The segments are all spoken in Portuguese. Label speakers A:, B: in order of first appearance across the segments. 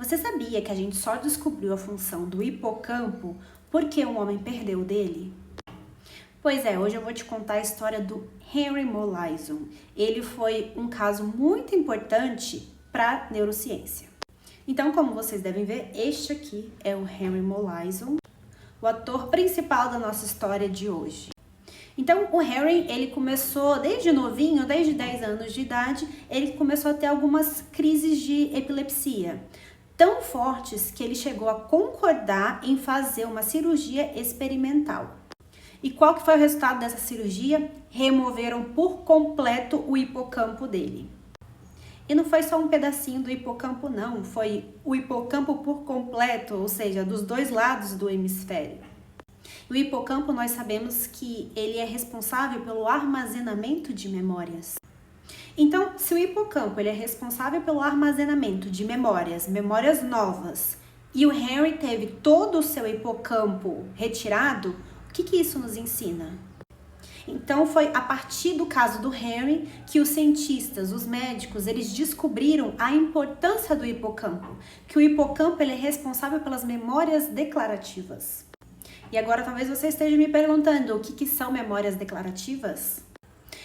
A: Você sabia que a gente só descobriu a função do hipocampo porque um homem perdeu dele? Pois é, hoje eu vou te contar a história do Henry Molaison. Ele foi um caso muito importante para a neurociência. Então, como vocês devem ver, este aqui é o Henry Molaison, o ator principal da nossa história de hoje. Então, o Henry, ele começou desde novinho, desde 10 anos de idade, ele começou a ter algumas crises de epilepsia, tão fortes que ele chegou a concordar em fazer uma cirurgia experimental. E qual que foi o resultado dessa cirurgia? Removeram por completo o hipocampo dele. E não foi só um pedacinho do hipocampo não, foi o hipocampo por completo, ou seja, dos dois lados do hemisfério. O hipocampo, nós sabemos que ele é responsável pelo armazenamento de memórias. Então, se o hipocampo ele é responsável pelo armazenamento de memórias novas, e o Henry teve todo o seu hipocampo retirado, o que isso nos ensina? Então, foi a partir do caso do Henry que os cientistas, os médicos, eles descobriram a importância do hipocampo, que o hipocampo ele é responsável pelas memórias declarativas. E agora talvez você esteja me perguntando o que são memórias declarativas?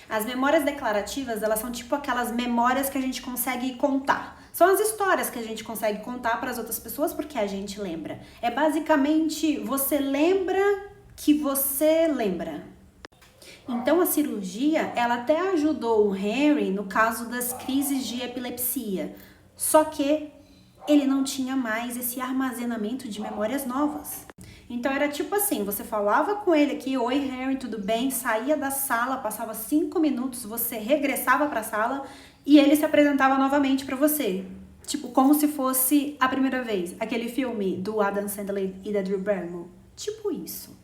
A: As memórias declarativas, elas são tipo aquelas memórias que a gente consegue contar. São as histórias que a gente consegue contar para as outras pessoas porque a gente lembra. É basicamente você lembra que você lembra. Então a cirurgia, ela até ajudou o Henry no caso das crises de epilepsia. Só que ele não tinha mais esse armazenamento de memórias novas. Então era tipo assim, você falava com ele aqui, oi Henry, tudo bem? Saía da sala, passava 5 minutos, você regressava para a sala e ele se apresentava novamente para você. Tipo, como se fosse a primeira vez, aquele filme do Adam Sandler e da Drew Barrymore. Tipo isso.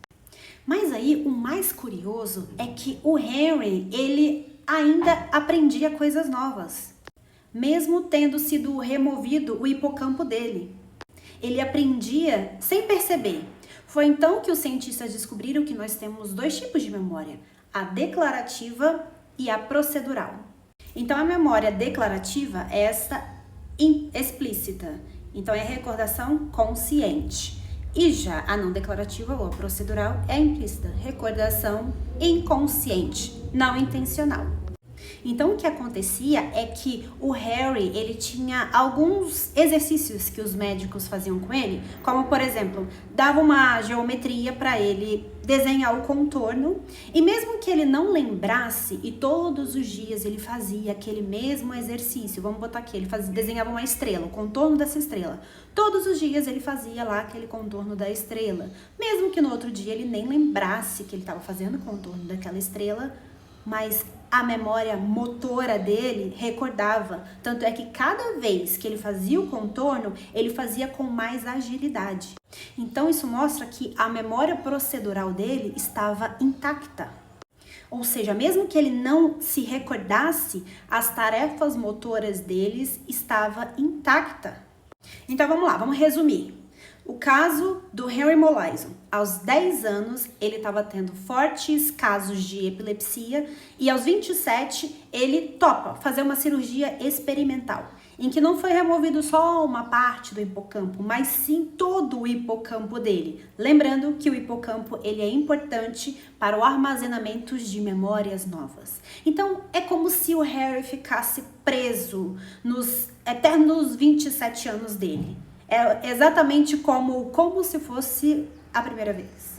A: Mas aí, o mais curioso é que o Henry, ele ainda aprendia coisas novas. Mesmo tendo sido removido o hipocampo dele. Ele aprendia sem perceber. Foi então que os cientistas descobriram que nós temos dois tipos de memória, a declarativa e a procedural. Então a memória declarativa é essa explícita, então é a recordação consciente. E já a não declarativa ou a procedural é implícita, recordação inconsciente, não intencional. Então, o que acontecia é que o Harry, ele tinha alguns exercícios que os médicos faziam com ele, como, por exemplo, dava uma geometria para ele desenhar o contorno, e mesmo que ele não lembrasse, e todos os dias ele fazia aquele mesmo exercício, vamos botar aqui, ele desenhava uma estrela, o contorno dessa estrela. Todos os dias ele fazia lá aquele contorno da estrela, mesmo que no outro dia ele nem lembrasse que ele estava fazendo o contorno daquela estrela, mas a memória motora dele recordava. Tanto é que cada vez que ele fazia o contorno, ele fazia com mais agilidade. Então isso mostra que a memória procedural dele estava intacta. Ou seja, mesmo que ele não se recordasse, as tarefas motoras deles estavam intactas. Então vamos lá, vamos resumir. O caso do Henry Molaison. Aos 10 anos, ele estava tendo fortes casos de epilepsia e aos 27, ele topa fazer uma cirurgia experimental, em que não foi removido só uma parte do hipocampo, mas sim todo o hipocampo dele. Lembrando que o hipocampo ele é importante para o armazenamento de memórias novas. Então, é como se o Harry ficasse preso nos eternos 27 anos dele. É exatamente como se fosse a primeira vez.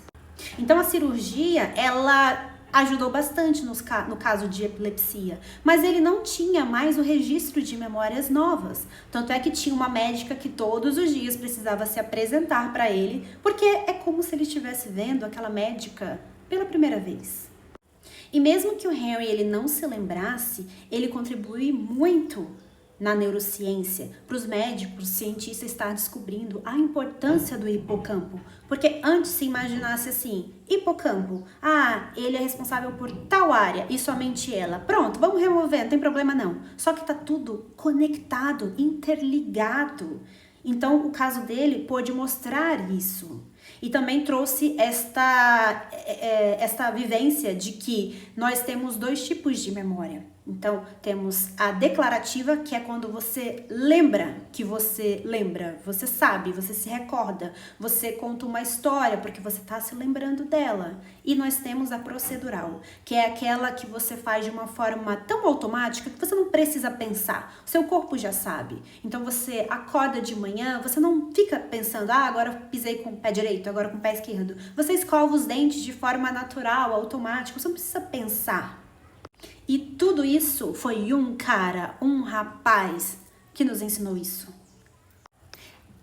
A: Então a cirurgia, ela ajudou bastante no caso de epilepsia, mas ele não tinha mais o registro de memórias novas. Tanto é que tinha uma médica que todos os dias precisava se apresentar para ele, porque é como se ele estivesse vendo aquela médica pela primeira vez. E mesmo que o Henry ele não se lembrasse, ele contribui muito na neurociência, para os médicos, os cientistas estar descobrindo a importância do hipocampo. Porque antes se imaginasse assim, hipocampo, ele é responsável por tal área e somente ela. Pronto, vamos remover, não tem problema não. Só que está tudo conectado, interligado. Então, o caso dele pôde mostrar isso. E também trouxe esta vivência de que nós temos dois tipos de memória. Então, temos a declarativa, que é quando você lembra que você lembra, você sabe, você se recorda, você conta uma história porque você está se lembrando dela. E nós temos a procedural, que é aquela que você faz de uma forma tão automática que você não precisa pensar, o seu corpo já sabe. Então, você acorda de manhã, você não fica pensando, agora eu pisei com o pé direito, agora com o pé esquerdo. Você escova os dentes de forma natural, automática, você não precisa pensar. E tudo isso foi um cara, um rapaz, que nos ensinou isso.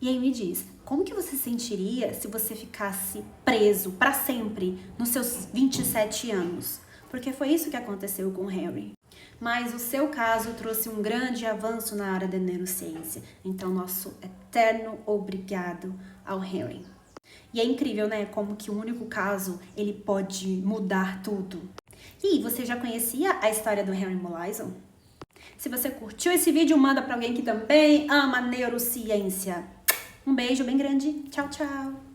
A: E aí me diz, como que você se sentiria se você ficasse preso para sempre nos seus 27 anos? Porque foi isso que aconteceu com o Harry. Mas o seu caso trouxe um grande avanço na área da neurociência. Então, nosso eterno obrigado ao Harry. E é incrível, né? Como que um único caso, ele pode mudar tudo. E você já conhecia a história do Harry Molaison? Se você curtiu esse vídeo, manda para alguém que também ama neurociência. Um beijo bem grande. Tchau, tchau.